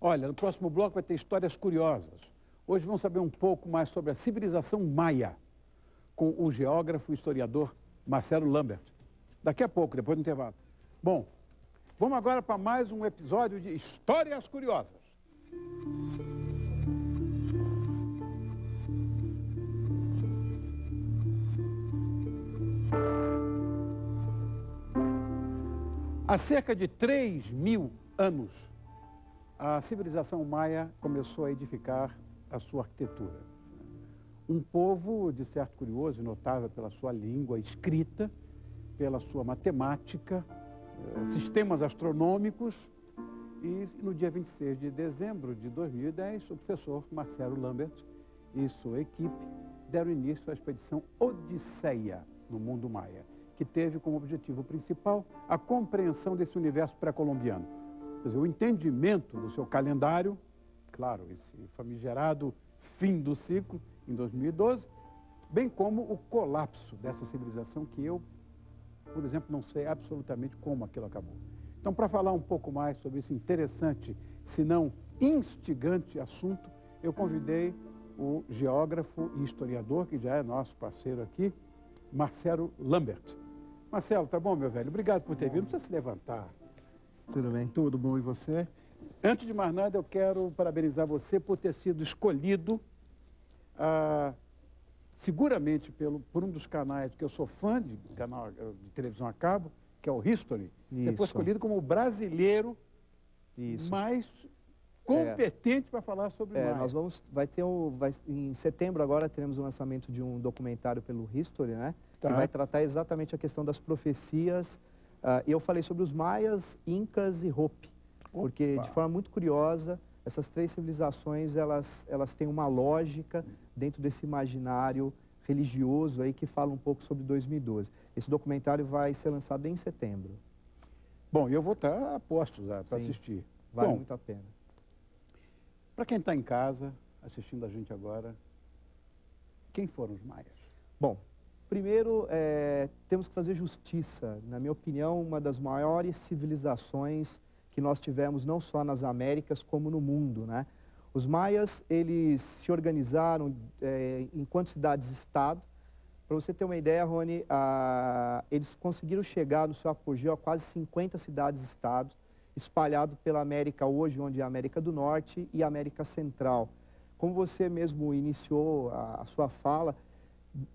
Olha, no próximo bloco vai ter histórias curiosas. Hoje vamos saber um pouco mais sobre a civilização maia, com o geógrafo e historiador Marcelo Lambert. Daqui a pouco, depois do intervalo. Bom, vamos agora para mais um episódio de Histórias Curiosas. Há cerca de 3.000 anos, a civilização maia começou a edificar a sua arquitetura. Um povo, de certo, curioso e notável pela sua língua escrita, pela sua matemática, sistemas astronômicos. E no dia 26 de dezembro de 2010, o professor Marcelo Lambert e sua equipe deram início à expedição Odisseia no mundo maia, que teve como objetivo principal a compreensão desse universo pré-colombiano. Quer dizer, o entendimento do seu calendário, claro, esse famigerado fim do ciclo, em 2012, bem como o colapso dessa civilização que eu, por exemplo, não sei absolutamente como aquilo acabou. Então, para falar um pouco mais sobre esse interessante, se não instigante assunto, eu convidei o geógrafo e historiador, que já é nosso parceiro aqui, Marcelo Lambert. Marcelo, tá bom, meu velho? Obrigado por ter vindo. Não precisa se levantar. Tudo bem? Tudo bom, e você? Antes de mais nada, eu quero parabenizar você por ter sido escolhido, seguramente por um dos canais, que eu sou fã de canal de televisão a cabo, que é o History. Você foi escolhido como o brasileiro mais competente para falar sobre maia. Nós vamos, em setembro agora teremos o lançamento de um documentário pelo History, né? Tá. Que vai tratar exatamente a questão das profecias. Eu falei sobre os maias, incas e Hopi, porque de forma muito curiosa, essas três civilizações, elas têm uma lógica dentro desse imaginário religioso aí que fala um pouco sobre 2012. Esse documentário vai ser lançado em setembro. Bom, eu vou estar a postos para assistir. Vale muito a pena. Para quem está em casa, assistindo a gente agora, quem foram os maias? Bom, primeiro, temos que fazer justiça. Na minha opinião, uma das maiores civilizações que nós tivemos, não só nas Américas, como no mundo, né? Os maias, eles se organizaram enquanto cidades-estado. Para você ter uma ideia, Rony, eles conseguiram chegar no seu apogeu a quase 50 cidades-estados, espalhado pela América hoje, onde é a América do Norte e a América Central. Como você mesmo iniciou a sua fala,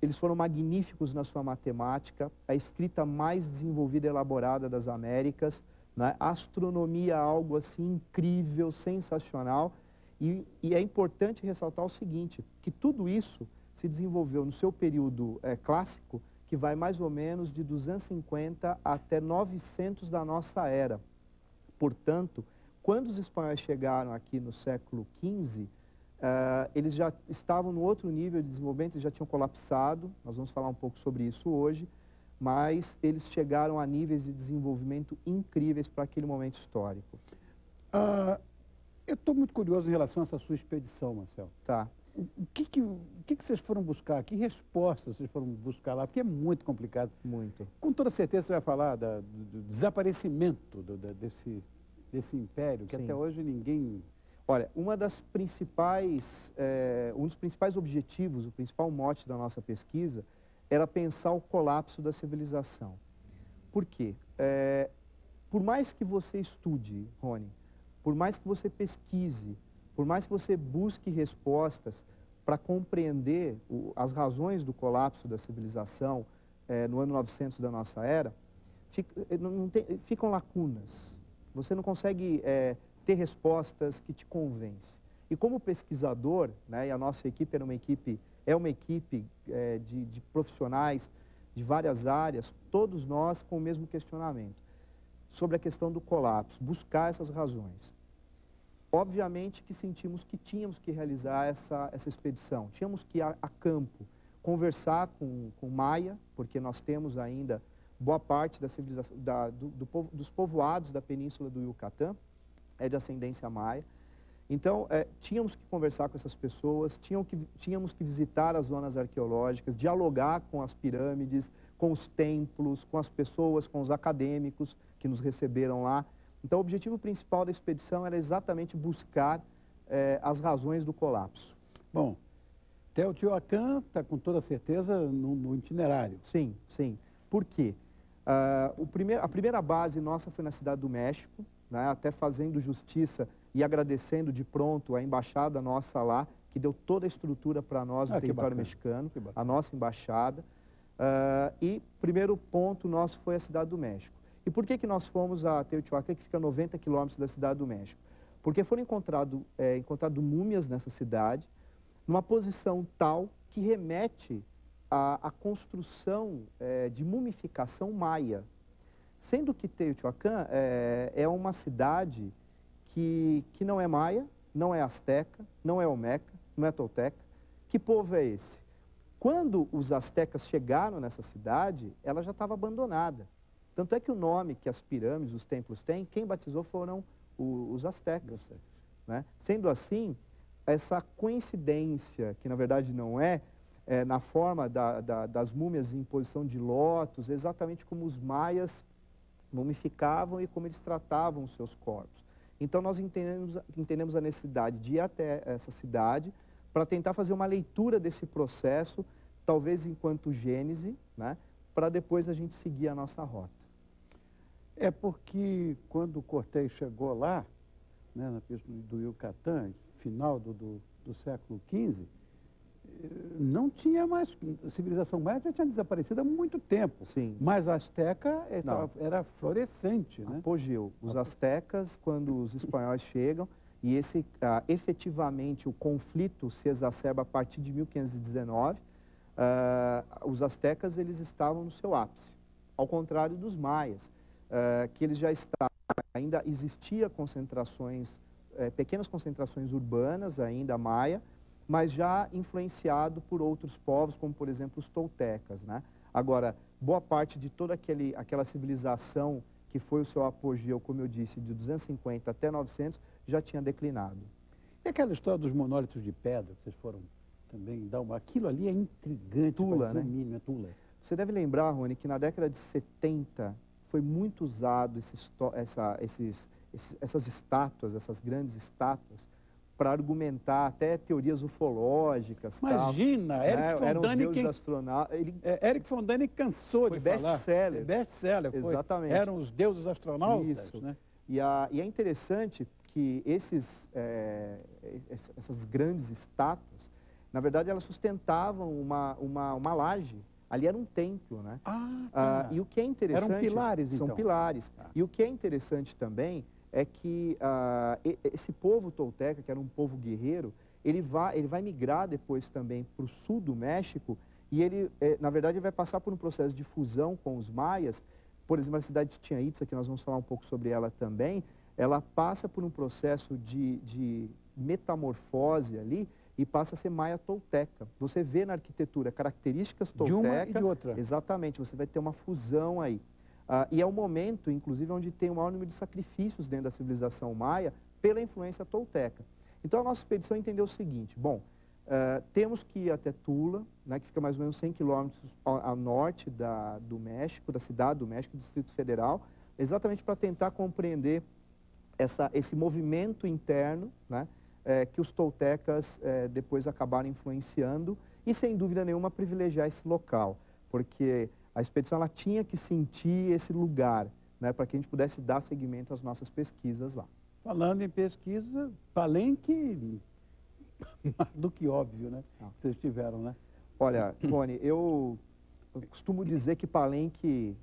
eles foram magníficos na sua matemática, a escrita mais desenvolvida e elaborada das Américas, né? A astronomia, algo assim incrível, sensacional. E é importante ressaltar o seguinte, que tudo isso se desenvolveu no seu período clássico, que vai mais ou menos de 250 até 900 da nossa era. Portanto, quando os espanhóis chegaram aqui no século XV, eles já estavam no outro nível de desenvolvimento, eles já tinham colapsado, nós vamos falar um pouco sobre isso hoje, mas eles chegaram a níveis de desenvolvimento incríveis para aquele momento histórico. Eu estou muito curioso em relação a essa sua expedição, Marcelo. Tá. O que vocês foram buscar? Que respostas vocês foram buscar lá? Porque é muito complicado. Muito. Com toda certeza você vai falar do desaparecimento desse império, que até hoje ninguém... Olha, um dos principais objetivos, o principal mote da nossa pesquisa, era pensar o colapso da civilização. Por quê? Por mais que você estude, Rony, por mais que você pesquise, por mais que você busque respostas para compreender as razões do colapso da civilização no ano 900 da nossa era, ficam lacunas. Você não consegue ter respostas que te convencem. E como pesquisador, né, e a nossa equipe é uma equipe de profissionais de várias áreas, todos nós com o mesmo questionamento sobre a questão do colapso, buscar essas razões. Obviamente que sentimos que tínhamos que realizar essa expedição, tínhamos que ir a campo, conversar com Maia, porque nós temos ainda boa parte da civilização, dos povoados da península do Yucatán, é de ascendência maia. Então, tínhamos que conversar com essas pessoas, tínhamos que visitar as zonas arqueológicas, dialogar com as pirâmides, com os templos, com as pessoas, com os acadêmicos que nos receberam lá. Então, o objetivo principal da expedição era exatamente buscar as razões do colapso. Bom, Teotihuacan está com toda certeza no itinerário. Sim, sim. Por quê? A primeira base nossa foi na Cidade do México, né, até fazendo justiça e agradecendo de pronto a embaixada nossa lá, que deu toda a estrutura para nós no território mexicano, a nossa embaixada. E o primeiro ponto nosso foi a Cidade do México. E por que nós fomos a Teotihuacan, que fica a 90 quilômetros da Cidade do México? Porque foram encontrado múmias nessa cidade, numa posição tal que remete à construção de mumificação maia. Sendo que Teotihuacan é uma cidade que não é maia, não é asteca, não é olmeca, não é tolteca. Que povo é esse? Quando os astecas chegaram nessa cidade, ela já estava abandonada. Tanto é que o nome que as pirâmides, os templos têm, quem batizou foram os astecas. Né? Sendo assim, essa coincidência, que na verdade não na forma das múmias em posição de lótus, exatamente como os maias mumificavam e como eles tratavam os seus corpos. Então nós entendemos a necessidade de ir até essa cidade para tentar fazer uma leitura desse processo, talvez enquanto gênese, né, para depois a gente seguir a nossa rota. É porque quando Cortés chegou lá, né, na pista do Yucatán, final do século XV, não tinha mais, a civilização maia já tinha desaparecido há muito tempo. Sim. Mas a asteca era florescente, né? Apogeu. Os astecas, quando os espanhóis chegam, e efetivamente o conflito se exacerba a partir de 1519, os astecas eles estavam no seu ápice, ao contrário dos maias, que eles já estavam, ainda existia concentrações, pequenas concentrações urbanas ainda maia, mas já influenciado por outros povos, como por exemplo os toltecas, né? Agora, boa parte de toda aquela civilização que foi o seu apogeu, como eu disse, de 250 até 900, já tinha declinado. E aquela história dos monólitos de pedra, que vocês foram também dar uma... Aquilo ali é intrigante, Tula, né? Mínimo, é Tula. Você deve lembrar, Rony, que na década de 70 foi muito usado essas estátuas, essas grandes estátuas, para argumentar até teorias ufológicas. Imagina, tal, Eric von Däniken... Eric von Däniken cansou de falar. Best-seller. Best-seller, foi. Exatamente. Eram os deuses astronautas. Isso. Né? E é interessante que essas grandes estátuas, na verdade, elas sustentavam uma laje. Ali era um templo, né? E o que é interessante... Eram pilares, então. São pilares. E o que é interessante também é que esse povo tolteca, que era um povo guerreiro, ele vai migrar depois também para o sul do México e ele, na verdade, vai passar por um processo de fusão com os maias. Por exemplo, a cidade de Chichén Itzá, que nós vamos falar um pouco sobre ela também, ela passa por um processo de metamorfose ali e passa a ser maia tolteca. Você vê na arquitetura características tolteca. De uma e de outra. Exatamente, você vai ter uma fusão aí. E é o momento, inclusive, onde tem o maior número de sacrifícios dentro da civilização maia pela influência tolteca. Então, a nossa expedição entendeu o seguinte: bom, temos que ir até Tula, né, que fica mais ou menos 100 quilômetros a norte do México, da cidade do México, Distrito Federal, exatamente para tentar compreender esse movimento interno, né, que os toltecas depois acabaram influenciando e, sem dúvida nenhuma, privilegiar esse local, porque a expedição ela tinha que sentir esse lugar, né, para que a gente pudesse dar seguimento às nossas pesquisas lá. Falando em pesquisa, Palenque, mais do que óbvio, né? Vocês tiveram, né? Olha, Rony, eu costumo dizer que Palenque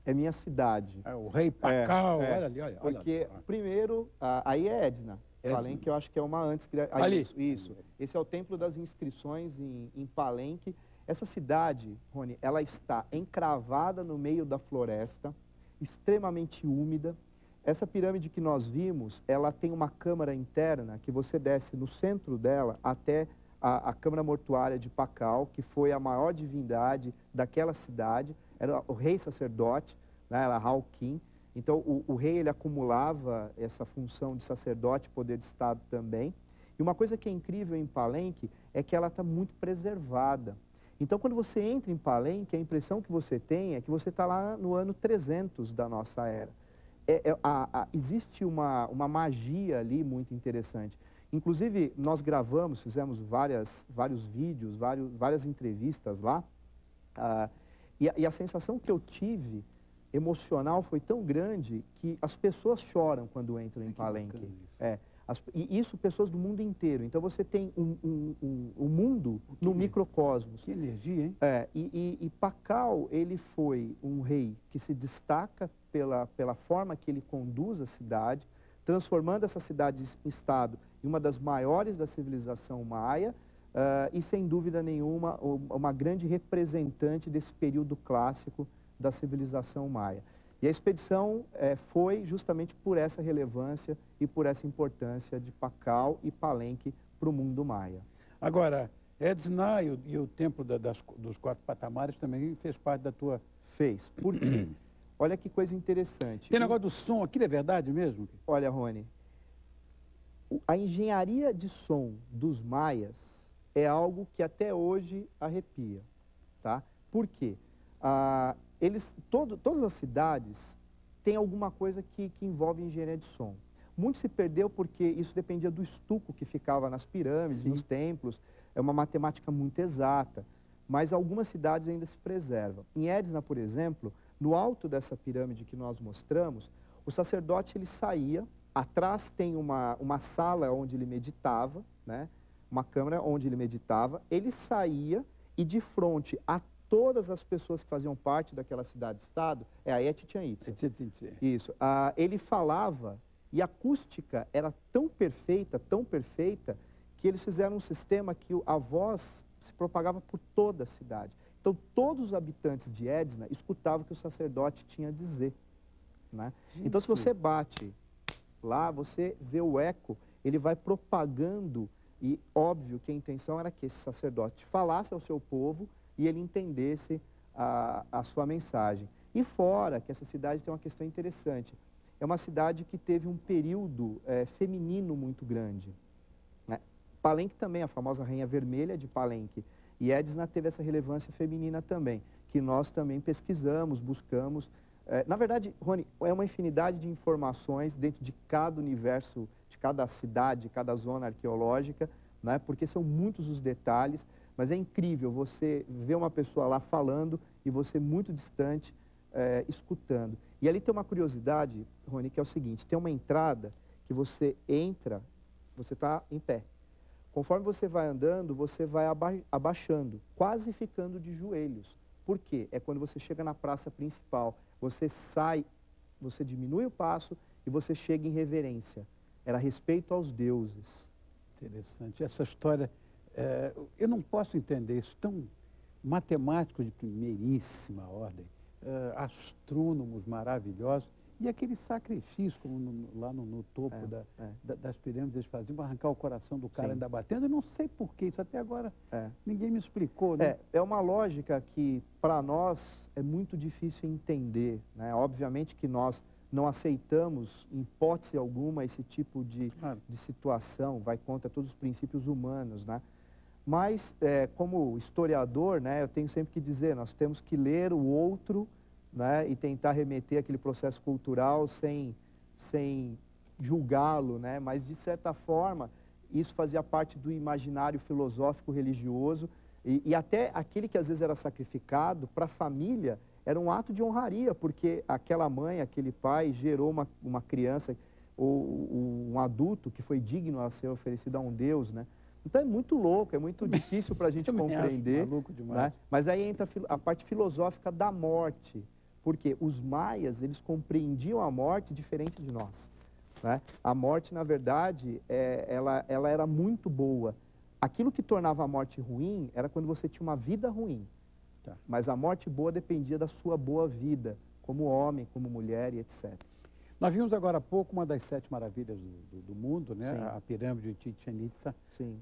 é minha cidade. O rei Pacal, olha ali, olha. Porque, primeiro, aí é Edna. Palenque eu acho que é uma antes. Ali. Isso. Esse é o Templo das Inscrições em Palenque. Essa cidade, Rony, ela está encravada no meio da floresta, extremamente úmida. Essa pirâmide que nós vimos, ela tem uma câmara interna que você desce no centro dela até a câmara mortuária de Pacal, que foi a maior divindade daquela cidade. Era o rei sacerdote, né, era Hauquim. Então, o rei ele acumulava essa função de sacerdote, poder de Estado também. E uma coisa que é incrível em Palenque é que ela está muito preservada. Então, quando você entra em Palenque, a impressão que você tem é que você está lá no ano 300 da nossa era. existe uma magia ali muito interessante. Inclusive, nós gravamos, fizemos vários vídeos, várias entrevistas lá, e a sensação que eu tive emocional foi tão grande que as pessoas choram quando entram em Palenque. E isso pessoas do mundo inteiro. Então você tem um mundo no microcosmos. Que energia, hein? E Pakal, ele foi um rei que se destaca pela forma que ele conduz a cidade, transformando essa cidade em estado em uma das maiores da civilização maia, e sem dúvida nenhuma uma grande representante desse período clássico da civilização maia. E a expedição foi justamente por essa relevância e por essa importância de Pakal e Palenque para o mundo maia. Agora, Edna e o Templo dos Quatro Patamares também fez parte da tua... Fez. Por quê? Olha que coisa interessante. Tem negócio do som, aquilo é verdade mesmo? Olha, Rony, a engenharia de som dos maias é algo que até hoje arrepia, tá? Por quê? Todas as cidades têm alguma coisa que envolve engenharia de som. Muito se perdeu porque isso dependia do estuco que ficava nas pirâmides, nos templos. É uma matemática muito exata, mas algumas cidades ainda se preservam. Em Edna, por exemplo, no alto dessa pirâmide que nós mostramos, o sacerdote ele saía, atrás tem uma sala onde ele meditava, né? Uma câmara onde ele meditava, ele saía e de frente a todas as pessoas que faziam parte daquela cidade-estado, aí é Chichén Itzá. Isso. Ele falava e a acústica era tão perfeita, que eles fizeram um sistema que a voz se propagava por toda a cidade. Então, todos os habitantes de Edna escutavam o que o sacerdote tinha a dizer, né? Então, se você bate lá, você vê o eco, ele vai propagando, e óbvio que a intenção era que esse sacerdote falasse ao seu povo e ele entendesse a sua mensagem. E fora que essa cidade tem uma questão interessante, é uma cidade que teve um período feminino muito grande, né? Palenque também, a famosa Rainha Vermelha de Palenque, e Edna teve essa relevância feminina também, que nós também pesquisamos, buscamos. Na verdade, Rony, é uma infinidade de informações dentro de cada universo, de cada cidade, de cada zona arqueológica, né? Porque são muitos os detalhes, mas é incrível você ver uma pessoa lá falando e você muito distante escutando. E ali tem uma curiosidade, Rony, que é o seguinte, tem uma entrada que você entra, você está em pé. Conforme você vai andando, você vai abaixando, quase ficando de joelhos. Por quê? É quando você chega na praça principal, você sai, você diminui o passo e você chega em reverência. Era respeito aos deuses. Interessante. Essa história, eu não posso entender isso, tão matemático de primeiríssima ordem, astrônomos maravilhosos, e aquele sacrifício, como lá no topo das pirâmides eles faziam, para arrancar o coração do cara ainda batendo. Eu não sei porquê, isso até agora ninguém me explicou, né? É uma lógica que, para nós, é muito difícil entender, né? Obviamente que nós não aceitamos, em hipótese alguma, esse tipo de situação, vai contra todos os princípios humanos, né? Mas, como historiador, né, eu tenho sempre que dizer, nós temos que ler o outro, né, e tentar remeter aquele processo cultural sem julgá-lo, né? Mas, de certa forma, isso fazia parte do imaginário filosófico religioso e até aquele que às vezes era sacrificado para a família era um ato de honraria, porque aquela mãe, aquele pai gerou uma criança ou um adulto que foi digno a ser oferecido a um Deus, né? Então é muito louco, é muito difícil para a gente compreender, maluco demais, né? Mas aí entra a parte filosófica da morte, porque os maias, eles compreendiam a morte diferente de nós, né? A morte, na verdade, ela era muito boa. Aquilo que tornava a morte ruim era quando você tinha uma vida ruim. Mas a morte boa dependia da sua boa vida, como homem, como mulher e etc. Nós vimos agora há pouco uma das 7 maravilhas do mundo, né? A pirâmide de Chichén Itzá,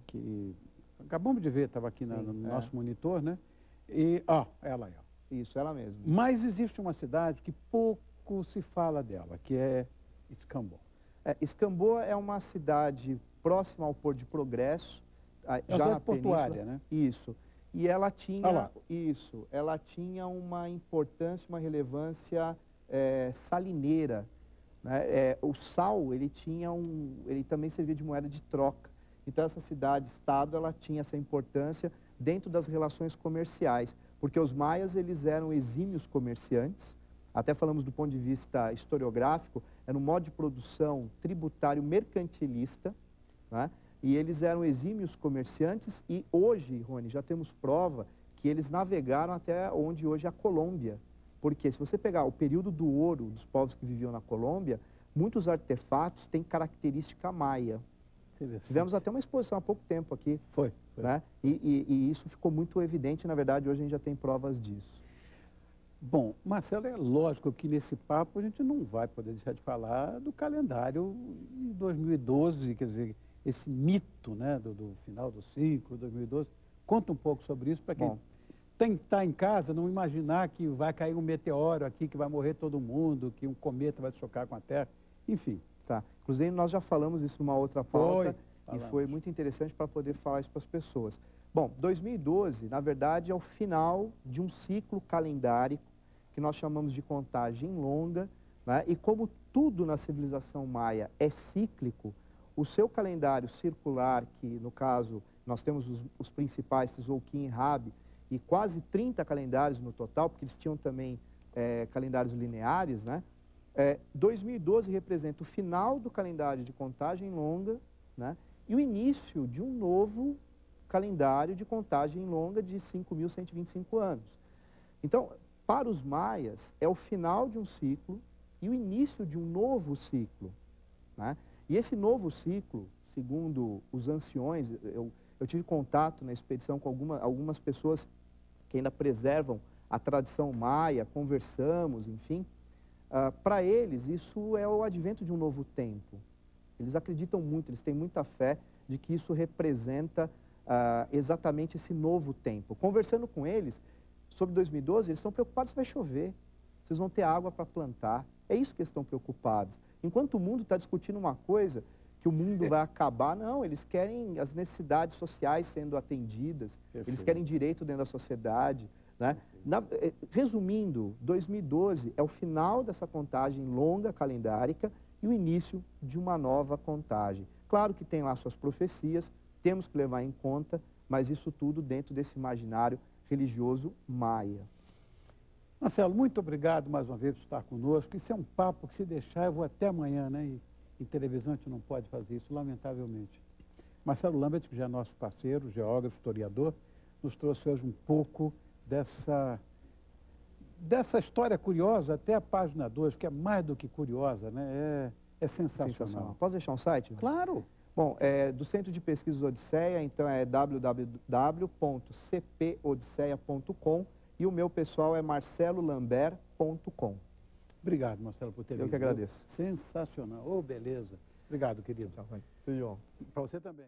que acabamos de ver, estava aqui no nosso monitor, né? E, ela aí, ó. Isso, ela mesma. Mas existe uma cidade que pouco se fala dela, que é Escambau. Escambau é uma cidade próxima ao Porto de Progresso, já na portuária, né? Isso. E ela tinha, ela tinha uma importância, uma relevância salineira, né? O sal, ele também servia de moeda de troca. Então, essa cidade-estado, ela tinha essa importância dentro das relações comerciais, porque os maias, eles eram exímios comerciantes, até falamos do ponto de vista historiográfico, era um modo de produção tributário mercantilista, né? E eles eram exímios comerciantes e hoje, Rony, já temos prova que eles navegaram até onde hoje é a Colômbia. Porque se você pegar o período do ouro dos povos que viviam na Colômbia, muitos artefatos têm característica maia. Tivemos até uma exposição há pouco tempo aqui. Foi. Né? E isso ficou muito evidente, na verdade, hoje a gente já tem provas disso. Bom, Marcelo, é lógico que nesse papo a gente não vai poder deixar de falar do calendário de 2012, quer dizer, esse mito, né, do final do ciclo, 2012. Conta um pouco sobre isso para quem está em casa não imaginar que vai cair um meteoro aqui, que vai morrer todo mundo, que um cometa vai chocar com a Terra, enfim. Tá. Inclusive, nós já falamos isso numa outra pauta e foi muito interessante para poder falar isso para as pessoas. Bom, 2012, na verdade, é o final de um ciclo calendárico que nós chamamos de contagem longa, né? E como tudo na civilização maia é cíclico, o seu calendário circular, que no caso nós temos os principais, Tzolk'in e Rabi, e quase 30 calendários no total, porque eles tinham também calendários lineares, né? 2012 representa o final do calendário de contagem longa, né? E o início de um novo calendário de contagem longa de 5.125 anos. Então, para os maias, é o final de um ciclo e o início de um novo ciclo, né? E esse novo ciclo, segundo os anciões, eu tive contato na expedição com algumas pessoas que ainda preservam a tradição maia, conversamos, enfim. Para eles, isso é o advento de um novo tempo. Eles acreditam muito, eles têm muita fé de que isso representa exatamente esse novo tempo. Conversando com eles sobre 2012, eles estão preocupados se vai chover, vocês vão ter água para plantar. É isso que eles estão preocupados. Enquanto o mundo está discutindo uma coisa, que o mundo vai acabar, não, eles querem as necessidades sociais sendo atendidas, eles querem direito dentro da sociedade, né? Resumindo, 2012 é o final dessa contagem longa calendárica e o início de uma nova contagem. Claro que tem lá suas profecias, temos que levar em conta, mas isso tudo dentro desse imaginário religioso maia. Marcelo, muito obrigado mais uma vez por estar conosco. Isso é um papo que, se deixar, eu vou até amanhã, né? E em televisão a gente não pode fazer isso, lamentavelmente. Marcelo Lambert, que já é nosso parceiro, geógrafo, historiador, nos trouxe hoje um pouco dessa história curiosa, até a página 2, que é mais do que curiosa, né? É sensacional. Posso deixar um site? Claro! Bom, do Centro de Pesquisas Odisseia, então é www.cpodisseia.com e o meu pessoal é marcelolambert.com. Obrigado, Marcelo, por ter vindo. Eu que agradeço. Sensacional. Beleza. Obrigado, querido. Tudo bom. Para você também.